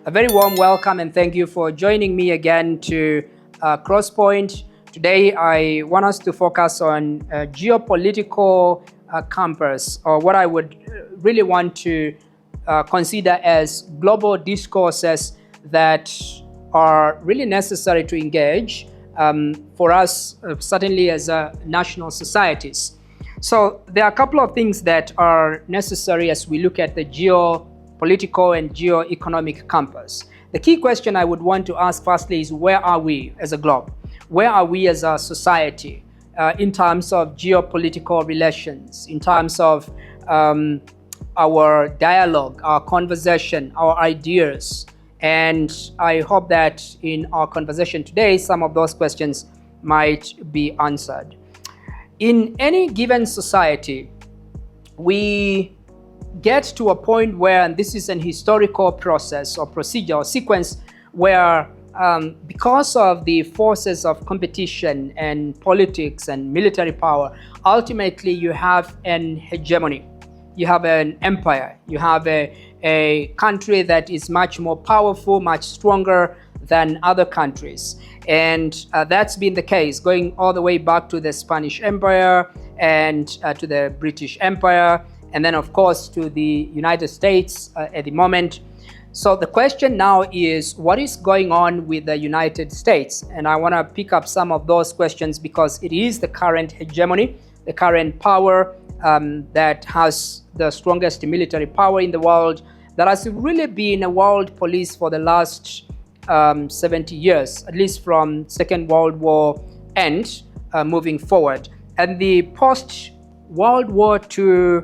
A very warm welcome and thank you for joining me again to Crosspoint. Today I want us to focus on geopolitical campus, or what I would really want to consider as global discourses that are really necessary to engage for us, certainly as national societies. So there are a couple of things that are necessary as we look at the geopolitical and geo-economic campus. The key question I would want to ask firstly is, where are we as a globe? Where are we as a society in terms of geopolitical relations, in terms of our dialogue, our conversation, our ideas? And I hope that in our conversation today, some of those questions might be answered. In any given society, we get to a point where, and this is an historical process or procedure or sequence, where because of the forces of competition and politics and military power, ultimately you have an hegemony. You have an empire. You have a country that is much more powerful, much stronger than other countries. And that's been the case going all the way back to the Spanish Empire and to the British Empire, and then of course to the United States at the moment. So the question now is, what is going on with the United States? And I want to pick up some of those questions because it is the current hegemony, the current power that has the strongest military power in the world, that has really been a world police for the last 70 years, at least from Second World War end moving forward. And the post-World War II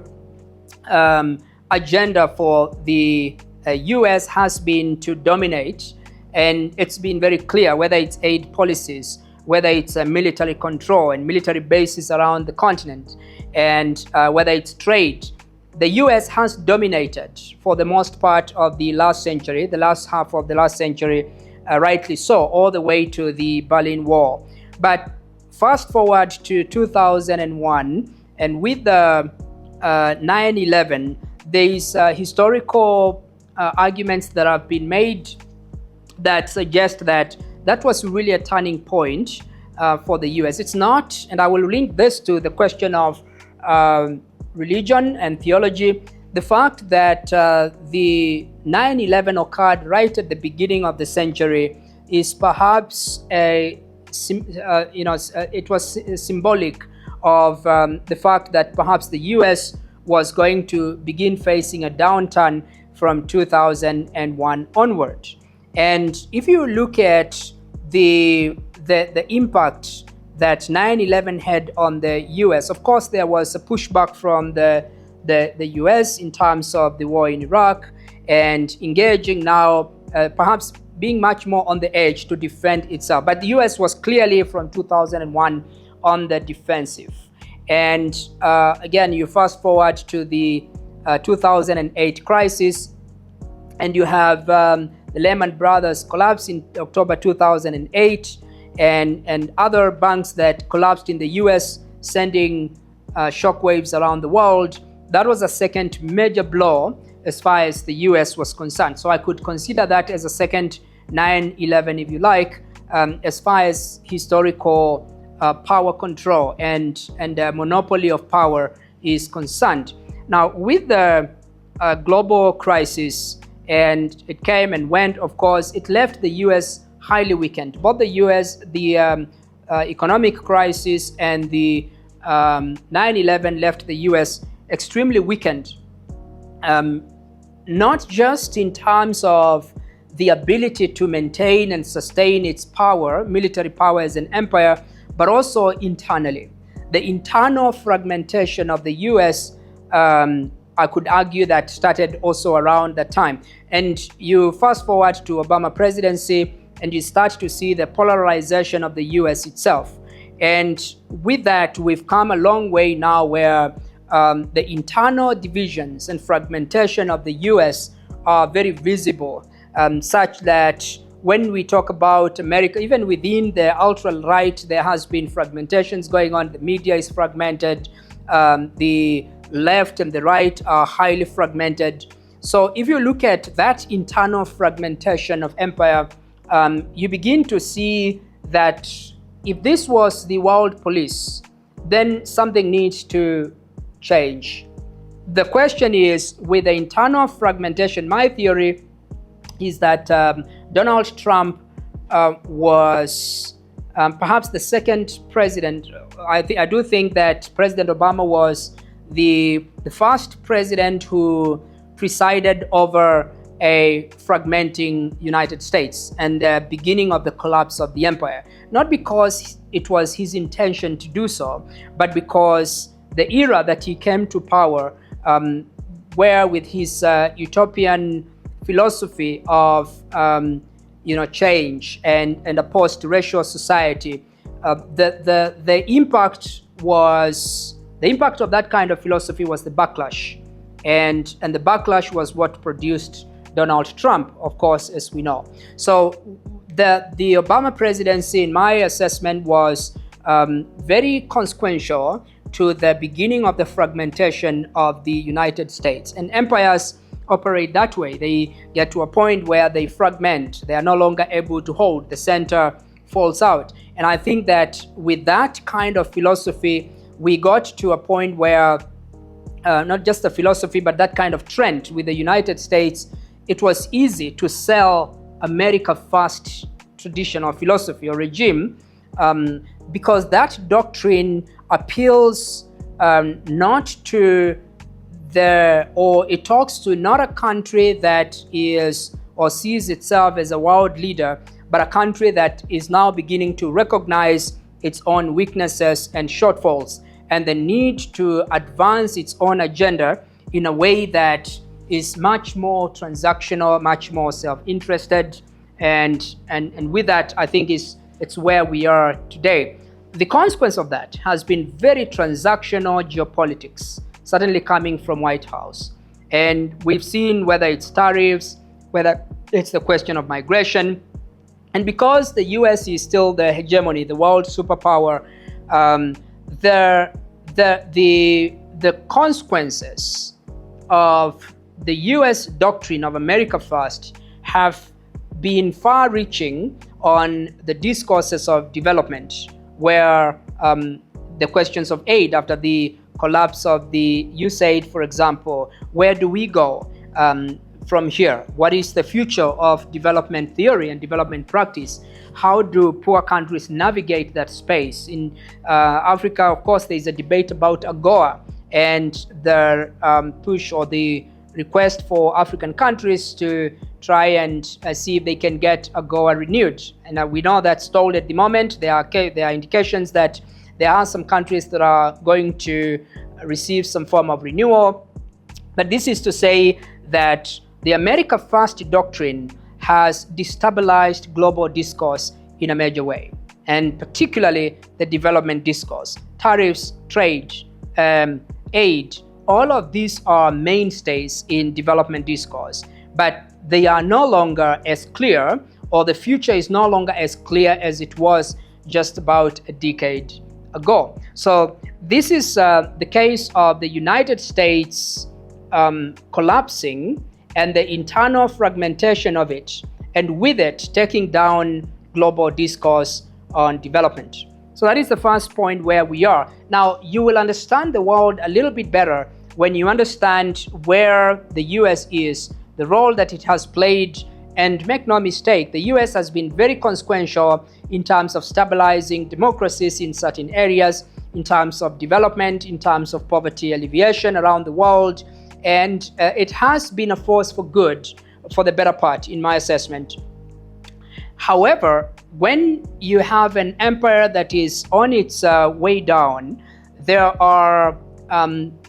agenda for the US has been to dominate, and it's been very clear, whether it's aid policies, whether it's military control and military bases around the continent, and whether it's trade. The US has dominated for the most part of the last century, the last half of the last century, rightly so, all the way to the Berlin Wall. But fast forward to 2001, and with the 9/11, there is historical arguments that have been made that suggest that that was really a turning point for the US. It's not, and I will link this to the question of religion and theology. The fact that the 9/11 occurred right at the beginning of the century is perhaps it was symbolic of the fact that perhaps the US was going to begin facing a downturn from 2001 onward. And if you look at the impact that 9/11 had on the US, of course there was a pushback from the US in terms of the war in Iraq, and engaging now, perhaps being much more on the edge to defend itself. But the US was clearly from 2001 on the defensive. And again, you fast forward to the 2008 crisis, and you have the Lehman Brothers collapse in October 2008, and other banks that collapsed in the US, sending shockwaves around the world. That was a second major blow as far as the US was concerned. So I could consider that as a second 9/11, if you like, as far as historical power control and monopoly of power is concerned. Now, with the global crisis, and it came and went, of course, it left the US highly weakened. Both the US, the economic crisis and the 9/11 left the US extremely weakened, not just in terms of the ability to maintain and sustain its power, military power as an empire, but also internally. The internal fragmentation of the US, I could argue, that started also around that time. And you fast forward to Obama presidency, and you start to see the polarization of the US itself. And with that, we've come a long way now, where the internal divisions and fragmentation of the US are very visible, such that when we talk about America, even within the ultra-right, there has been fragmentations going on. The media is fragmented. The left and the right are highly fragmented. So if you look at that internal fragmentation of empire, you begin to see that if this was the world police, then something needs to change. The question is, with the internal fragmentation, my theory is that Donald Trump was perhaps the second president. I do think that President Obama was the first president who presided over a fragmenting United States and the beginning of the collapse of the empire. Not because it was his intention to do so, but because the era that he came to power, where with his utopian philosophy of change and a post-racial society, the impact of that kind of philosophy was the backlash, and the backlash was what produced Donald Trump, of course, as we know. So the Obama presidency, in my assessment, was very consequential to the beginning of the fragmentation of the United States. And empires operate that way. They get to a point where they fragment. They are no longer able to hold. The center falls out. And I think that with that kind of philosophy, we got to a point where not just a philosophy, but that kind of trend with the United States, it was easy to sell America first traditional philosophy or regime, because that doctrine appeals not to it talks to not a country that is or sees itself as a world leader, but a country that is now beginning to recognize its own weaknesses and shortfalls and the need to advance its own agenda in a way that is much more transactional, much more self-interested, and with that, I think it's where we are today. The consequence of that has been very transactional geopolitics, certainly coming from White House. And we've seen whether it's tariffs, whether it's the question of migration. And because the US is still the hegemony, the world superpower, the consequences of the US doctrine of America First have been far-reaching on the discourses of development, where the questions of aid after the collapse of the USAID, for example, where do we go from here? What is the future of development theory and development practice? How do poor countries navigate that space? In Africa, of course, there is a debate about AGOA and the push or the request for African countries to try and see if they can get AGOA renewed. And we know that's stalled at the moment. There are indications that there are some countries that are going to receive some form of renewal. But this is to say that the America First doctrine has destabilized global discourse in a major way, and particularly the development discourse. Tariffs, trade, aid, all of these are mainstays in development discourse, but they are no longer as clear, or the future is no longer as clear as it was just about a decade ago. So this is the case of the United States collapsing and the internal fragmentation of it, and with it taking down global discourse on development. So that is the first point where we are. Now, you will understand the world a little bit better when you understand where the US is, the role that it has played, and make no mistake, the US has been very consequential in terms of stabilizing democracies in certain areas, in terms of development, in terms of poverty alleviation around the world, and it has been a force for good for the better part, in my assessment. However, when you have an empire that is on its way down, there are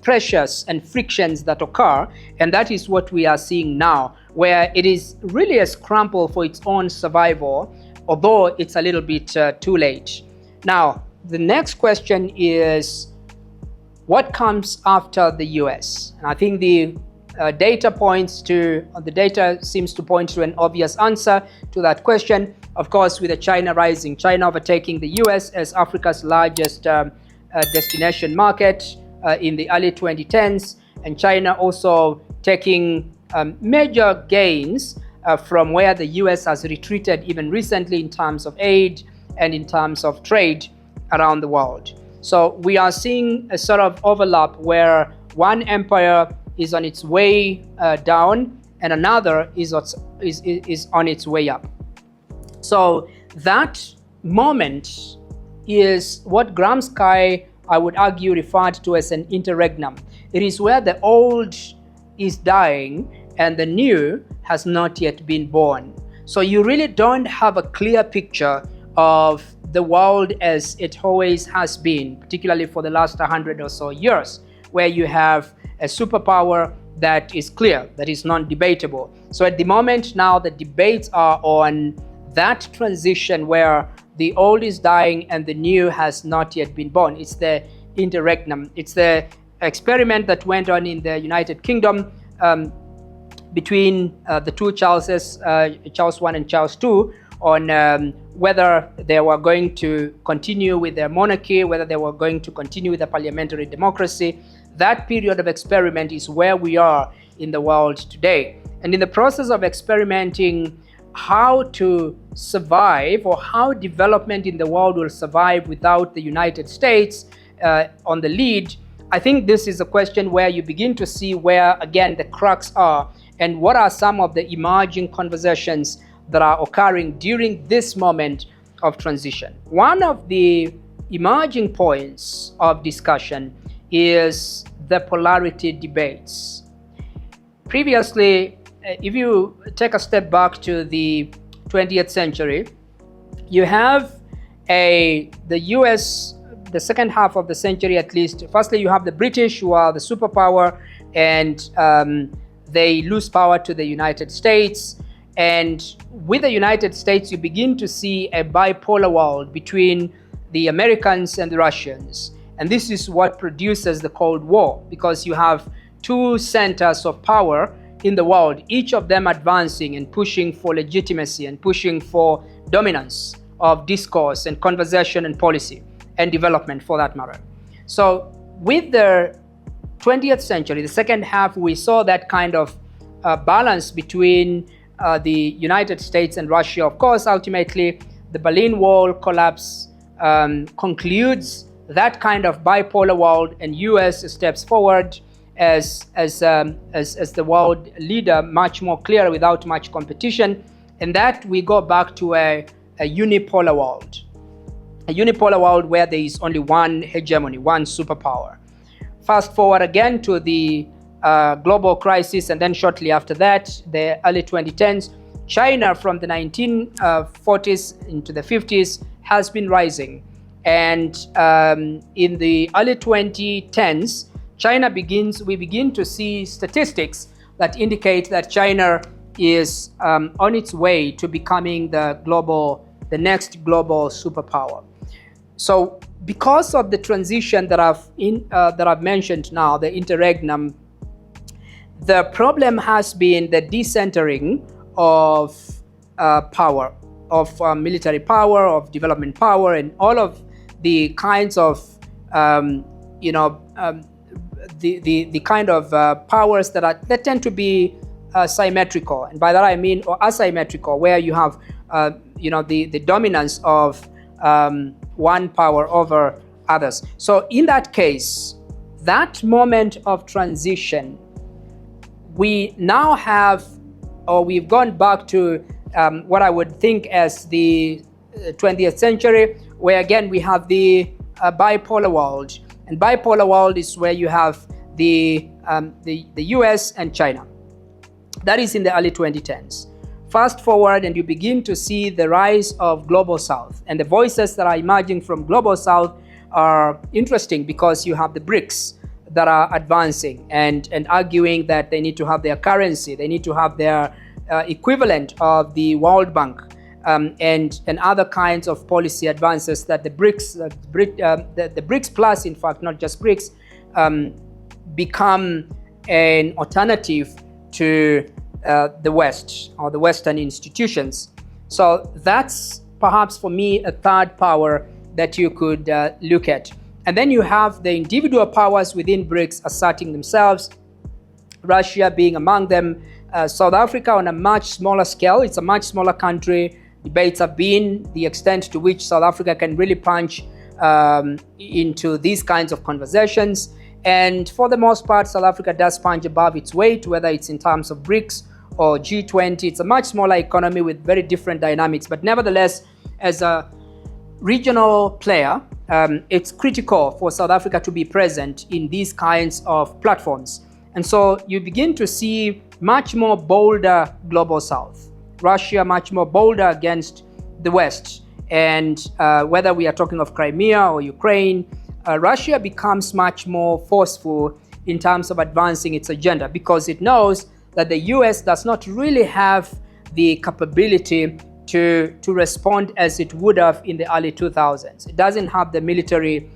pressures and frictions that occur, and that is what we are seeing now, where it is really a scramble for its own survival, although it's a little bit too late. Now, the next question is, what comes after the US? And I think the data seems to point to an obvious answer to that question. Of course, with China rising, China overtaking the US as Africa's largest destination market in the early 2010s, and China also taking major gains from where the US has retreated even recently in terms of aid and in terms of trade around the world. So we are seeing a sort of overlap where one empire is on its way down and another is on its way up. So that moment is what Gramsci, I would argue, referred to as an interregnum. It is where the old is dying and the new has not yet been born. So you really don't have a clear picture of the world as it always has been, particularly for the last 100 or so years, where you have a superpower that is clear, that is non-debatable. So at the moment now, the debates are on that transition where the old is dying and the new has not yet been born. It's the interregnum. It's the experiment that went on in the United Kingdom between the two Charleses, Charles I and Charles II, on whether they were going to continue with their monarchy, whether they were going to continue with a parliamentary democracy. That period of experiment is where we are in the world today. And in the process of experimenting how to survive, or how development in the world will survive without the United States on the lead, I think this is a question where you begin to see where, again, the cracks are and what are some of the emerging conversations that are occurring during this moment of transition. One of the emerging points of discussion is the polarity debates. Previously, if you take a step back to the 20th century, you have the US, the second half of the century at least. Firstly, you have the British, who are the superpower, and they lose power to the United States. And with the United States, you begin to see a bipolar world between the Americans and the Russians. And this is what produces the Cold War, because you have two centers of power in the world, each of them advancing and pushing for legitimacy and pushing for dominance of discourse and conversation and policy and development, for that matter. So with the 20th century, the second half, we saw that kind of balance between the United States and Russia. Of course, ultimately, the Berlin Wall collapse concludes that kind of bipolar world, and US steps forward as the world leader, much more clear, without much competition. And that we go back to a unipolar world. A unipolar world where there is only one hegemony, one superpower. Fast forward again to the global crisis, and then shortly after that, the early 2010s, China from the 1940s into the 50s has been rising. And in the early 2010s, we begin to see statistics that indicate that China is on its way to becoming the next global superpower. So because of the transition that I've mentioned now, the interregnum, the problem has been the decentering of power, of military power, of development power, and all of the kinds of the kind of powers that tend to be symmetrical, and by that I mean, or asymmetrical, where you have the dominance of one power over others. So in that case, that moment of transition, we now have, or we've gone back to what I would think as the 20th century, where again we have the bipolar world. And bipolar world is where you have the US and China. That is in the early 2010s. Fast forward and you begin to see the rise of Global South. And the voices that are emerging from Global South are interesting, because you have the BRICS that are advancing and arguing that they need to have their currency, they need to have their equivalent of the World Bank, and other kinds of policy advances that the BRICS, the BRICS Plus, in fact, not just BRICS, become an alternative to the West or the Western institutions. So that's perhaps for me a third power that you could look at. And then you have the individual powers within BRICS asserting themselves, Russia being among them, South Africa on a much smaller scale. It's a much smaller country. Debates have been the extent to which South Africa can really punch into these kinds of conversations. And for the most part, South Africa does punch above its weight, whether it's in terms of BRICS or G20. It's a much smaller economy with very different dynamics. But nevertheless, as a regional player, it's critical for South Africa to be present in these kinds of platforms. And so you begin to see much more bolder global South. Russia much more bolder against the West. And whether we are talking of Crimea or Ukraine, Russia becomes much more forceful in terms of advancing its agenda because it knows that the US does not really have the capability to respond as it would have in the early 2000s. It doesn't have the military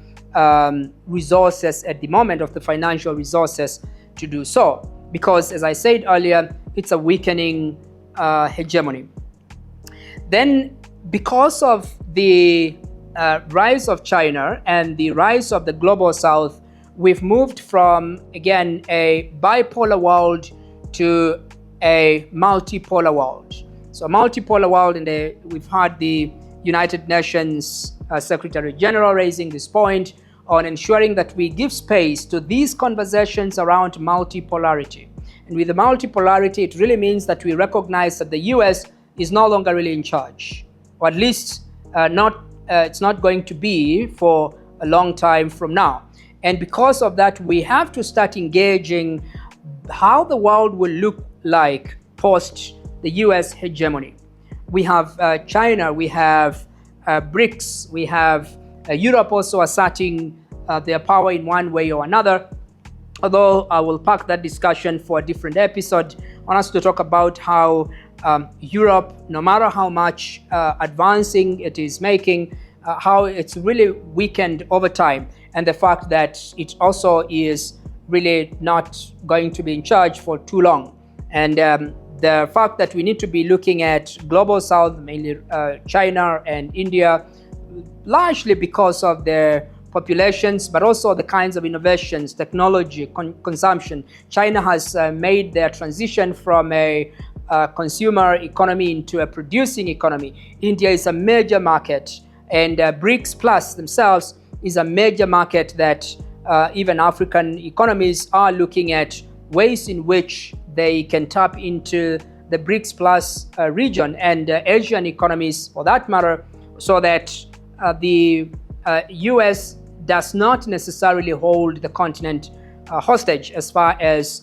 resources at the moment, of the financial resources to do so, because as I said earlier, it's a weakening hegemony. Then because of the rise of China and the rise of the global South, we've moved from, again, a bipolar world to a multipolar world. So a multipolar world, and we've had the United Nations Secretary General raising this point on ensuring that we give space to these conversations around multipolarity. And with the multipolarity, it really means that we recognize that the US is no longer really in charge, or at least it's not going to be for a long time from now. And because of that, we have to start engaging how the world will look like post the US hegemony. We have China, we have BRICS, we have Europe also asserting their power in one way or another. Although I will park that discussion for a different episode. I want us to talk about how Europe, no matter how much advancing it is making, how it's really weakened over time, and the fact that it also is really not going to be in charge for too long. And the fact that we need to be looking at global South, mainly China and India, largely because of their populations, but also the kinds of innovations, technology, consumption. China has made their transition from a consumer economy into a producing economy. India is a major market, and BRICS Plus themselves is a major market that even African economies are looking at ways in which they can tap into the BRICS Plus region, and Asian economies for that matter, so that the US does not necessarily hold the continent hostage as far as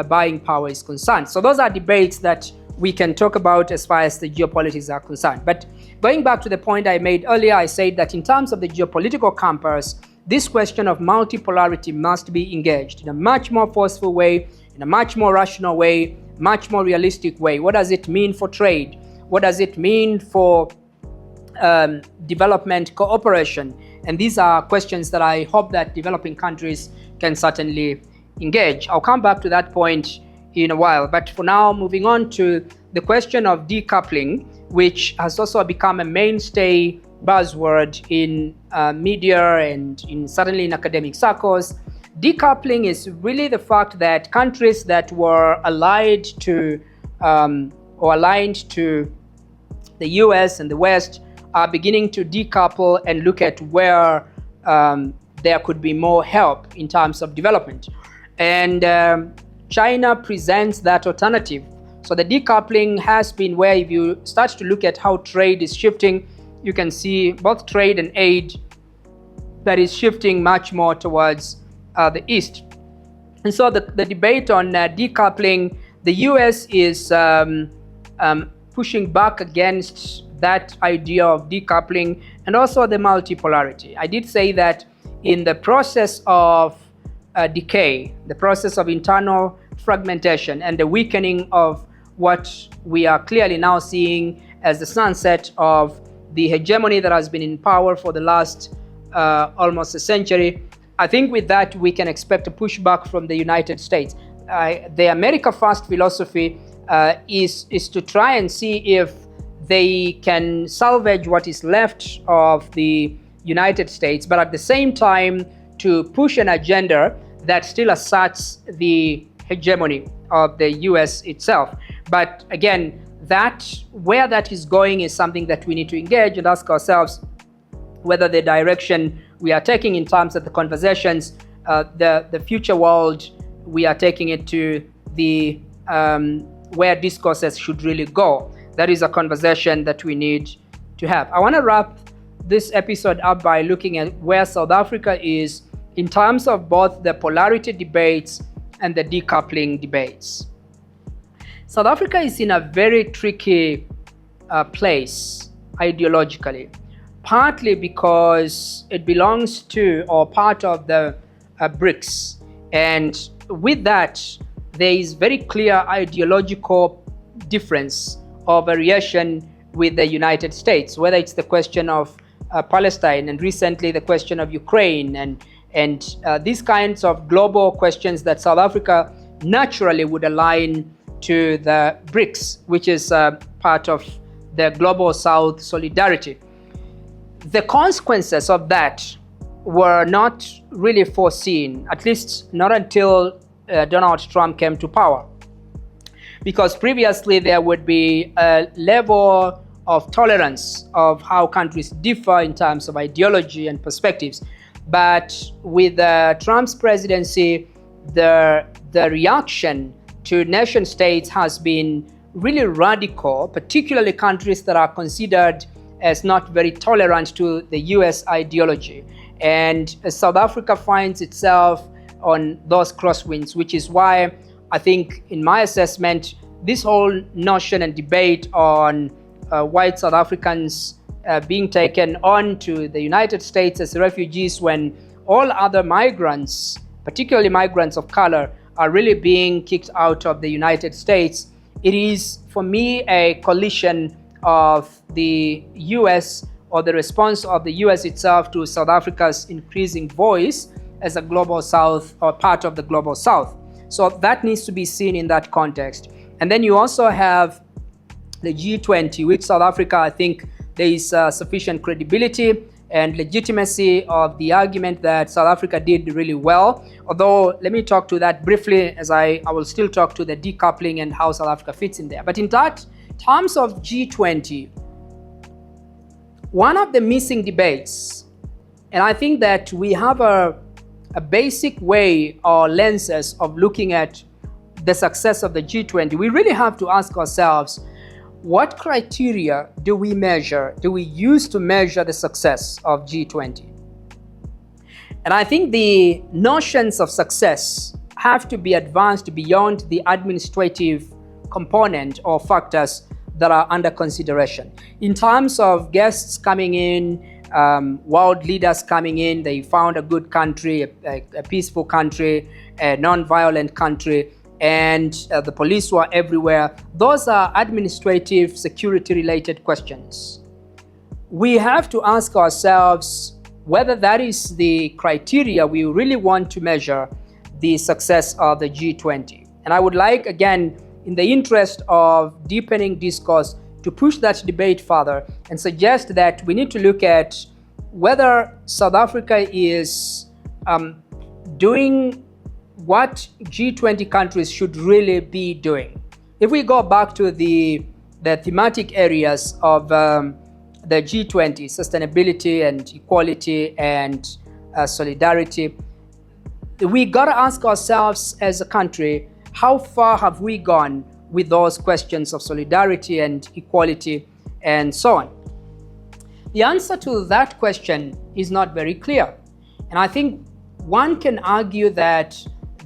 buying power is concerned. So those are debates that we can talk about as far as the geopolitics are concerned. But going back to the point I made earlier, I said that in terms of the geopolitical compass, this question of multipolarity must be engaged in a much more forceful way, in a much more rational way, much more realistic way. What does it mean for trade? What does it mean for development cooperation? And these are questions that I hope that developing countries can certainly engage. I'll come back to that point in a while. But for now, moving on to the question of decoupling, which has also become a mainstay buzzword in media and certainly in academic circles. Decoupling is really the fact that countries that were allied to or aligned to the US and the West are beginning to decouple and look at where there could be more help in terms of development. And China presents that alternative. So the decoupling has been where, if you start to look at how trade is shifting, you can see both trade and aid that is shifting much more towards the East. And so the debate on decoupling, the US is pushing back against that idea of decoupling and also the multipolarity. I did say that in the process of decay, the process of internal fragmentation and the weakening of what we are clearly now seeing as the sunset of the hegemony that has been in power for the last almost a century, I think with that we can expect a pushback from the United States. The America First philosophy is to try and see if they can salvage what is left of the United States, but at the same time to push an agenda that still asserts the hegemony of the US itself. But again, where that is going is something that we need to engage and ask ourselves whether the direction we are taking in terms of the conversations, the future world, we are taking it to the where discourses should really go. That is a conversation that we need to have. I want to wrap this episode up by looking at where South Africa is in terms of both the polarity debates and the decoupling debates. South Africa is in a very tricky place ideologically, partly because it belongs to or part of the BRICS, and with that there is very clear ideological difference or variation with the United States, whether it's the question of Palestine and recently the question of Ukraine and these kinds of global questions that South Africa naturally would align to the BRICS, which is part of the Global South solidarity. The consequences of that were not really foreseen, at least not until Donald Trump came to power. Because previously there would be a level of tolerance of how countries differ in terms of ideology and perspectives. But with Trump's presidency, the reaction to nation states has been really radical, particularly countries that are considered as not very tolerant to the US ideology. And South Africa finds itself on those crosswinds, which is why I think, in my assessment, this whole notion and debate on white South Africans being taken on to the United States as refugees when all other migrants, particularly migrants of color, are really being kicked out of the United States. It is, for me, a collision of the US or the response of the US itself to South Africa's increasing voice as a global South or part of the global South. So that needs to be seen in that context. And then you also have the G20, which South Africa, I think there is sufficient credibility and legitimacy of the argument that South Africa did really well. Although, let me talk to that briefly, as I will still talk to the decoupling and how South Africa fits in there. But in that terms of G20, one of the missing debates, and I think that we have a basic way or lenses of looking at the success of the G20, we really have to ask ourselves, what criteria do we use to measure the success of G20? And I think the notions of success have to be advanced beyond the administrative component or factors that are under consideration. In terms of guests coming in, world leaders coming in, they found a good country, a peaceful country, a non-violent country, and the police were everywhere. Those are administrative, security-related questions. We have to ask ourselves whether that is the criteria we really want to measure the success of the G20. And I would like, again, in the interest of deepening discourse, to push that debate further and suggest that we need to look at whether South Africa is doing what G20 countries should really be doing. If we go back to the thematic areas of the G20, sustainability and equality and solidarity, we got to ask ourselves as a country, how far have we gone with those questions of solidarity and equality and so on? The answer to that question is not very clear. And I think one can argue that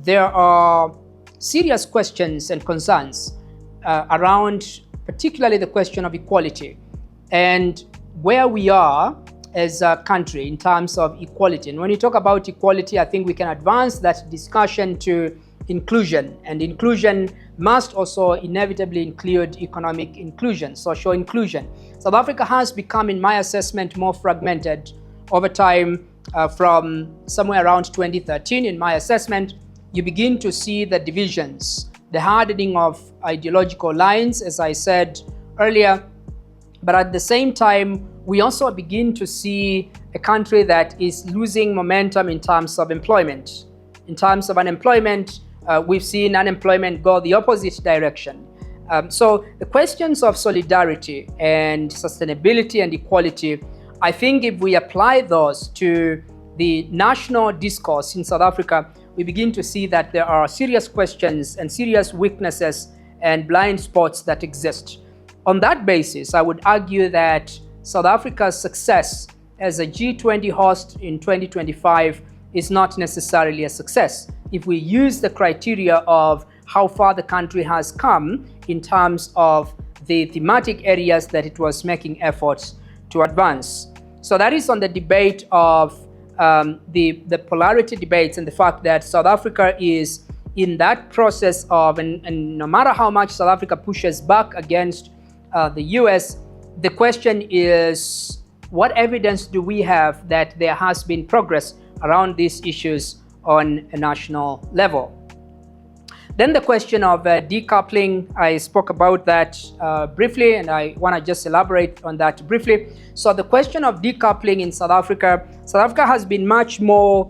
there are serious questions and concerns around particularly the question of equality and where we are as a country in terms of equality. And when you talk about equality, I think we can advance that discussion to inclusion, and inclusion must also inevitably include economic inclusion, social inclusion. South Africa has become, in my assessment, more fragmented over time. From somewhere around 2013, in my assessment, you begin to see the divisions, the hardening of ideological lines, as I said earlier. But at the same time, we also begin to see a country that is losing momentum in terms of employment. In terms of unemployment, we've seen unemployment go the opposite direction. So the questions of solidarity and sustainability and equality, I think if we apply those to the national discourse in South Africa, we begin to see that there are serious questions and serious weaknesses and blind spots that exist. On that basis, I would argue that South Africa's success as a G20 host in 2025 is not necessarily a success if we use the criteria of how far the country has come in terms of the thematic areas that it was making efforts to advance. So that is on the debate of the polarity debates and the fact that South Africa is in that process of, and no matter how much South Africa pushes back against the US, the question is, what evidence do we have that there has been progress around these issues on a national level? Then the question of decoupling, I spoke about that briefly, and I want to just elaborate on that briefly. So the question of decoupling in South Africa has been much more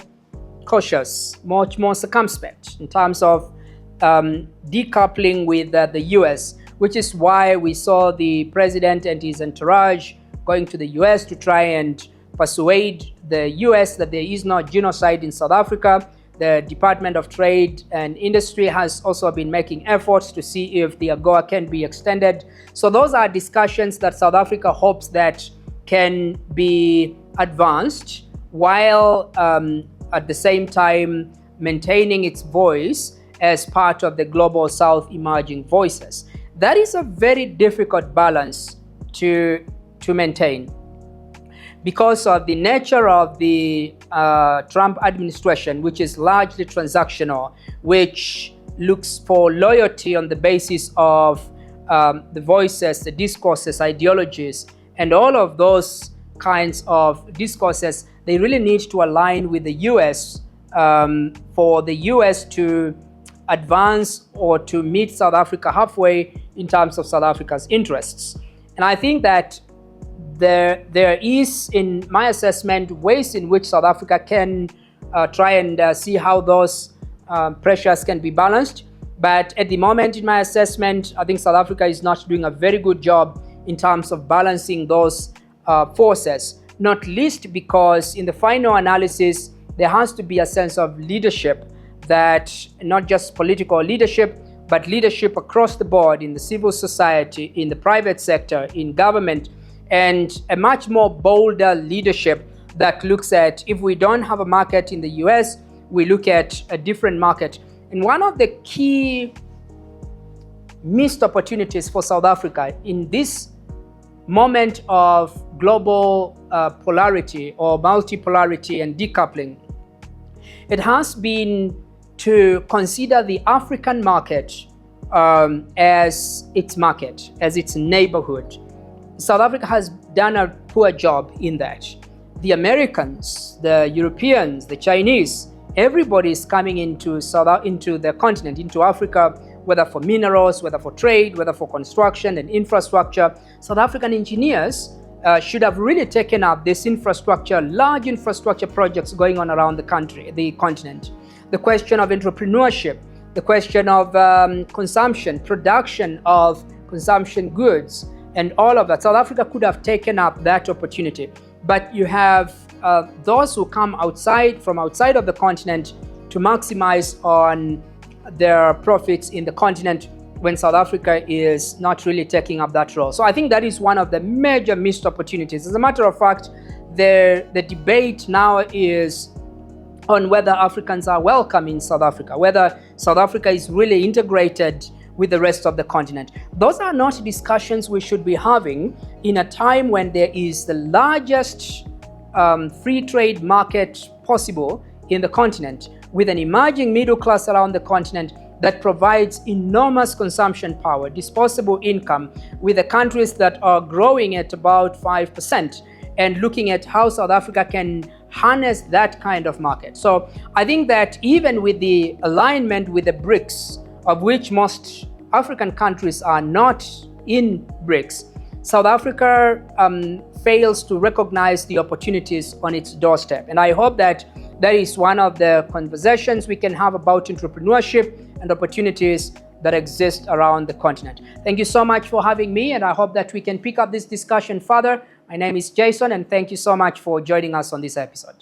cautious, much more circumspect in terms of decoupling with the US, which is why we saw the president and his entourage going to the US to try and persuade the US that there is no genocide in South Africa. The Department of Trade and Industry has also been making efforts to see if the AGOA can be extended. So those are discussions that South Africa hopes that can be advanced while at the same time maintaining its voice as part of the Global South Emerging Voices. That is a very difficult balance to maintain, because of the nature of the Trump administration, which is largely transactional, which looks for loyalty on the basis of the voices, the discourses, ideologies, and all of those kinds of discourses. They really need to align with the US for the US to advance or to meet South Africa halfway in terms of South Africa's interests. And I think that there is, in my assessment, ways in which South Africa can try and see how those pressures can be balanced. But at the moment, in my assessment, I think South Africa is not doing a very good job in terms of balancing those forces, not least because in the final analysis, there has to be a sense of leadership, that not just political leadership, but leadership across the board in the civil society, in the private sector, in government, and a much more bolder leadership that looks at, if we don't have a market in the US, we look at a different market. And one of the key missed opportunities for South Africa in this moment of global polarity or multipolarity and decoupling, it has been to consider the African market as its market, as its neighborhood. South Africa has done a poor job in that. The Americans, the Europeans, the Chinese, everybody is coming into the continent, into Africa, whether for minerals, whether for trade, whether for construction and infrastructure. South African engineers should have really taken up this infrastructure, large infrastructure projects going on around the country, the continent. The question of entrepreneurship, the question of consumption, production of consumption goods, and all of that. South Africa could have taken up that opportunity. But you have those who come from outside of the continent to maximize on their profits in the continent, when South Africa is not really taking up that role. So I think that is one of the major missed opportunities. As a matter of fact, the debate now is on whether Africans are welcome in South Africa, whether South Africa is really integrated with the rest of the continent. Those are not discussions we should be having in a time when there is the largest free trade market possible in the continent, with an emerging middle class around the continent that provides enormous consumption power, disposable income, with the countries that are growing at about 5%, and looking at how South Africa can harness that kind of market. So I think that even with the alignment with the BRICS, of which most African countries are not in BRICS, South Africa fails to recognize the opportunities on its doorstep. And I hope that That is one of the conversations we can have about entrepreneurship and opportunities that exist around the continent. Thank you so much for having me, and I hope that we can pick up this discussion further. My name is Jason, and thank you so much for joining us on this episode.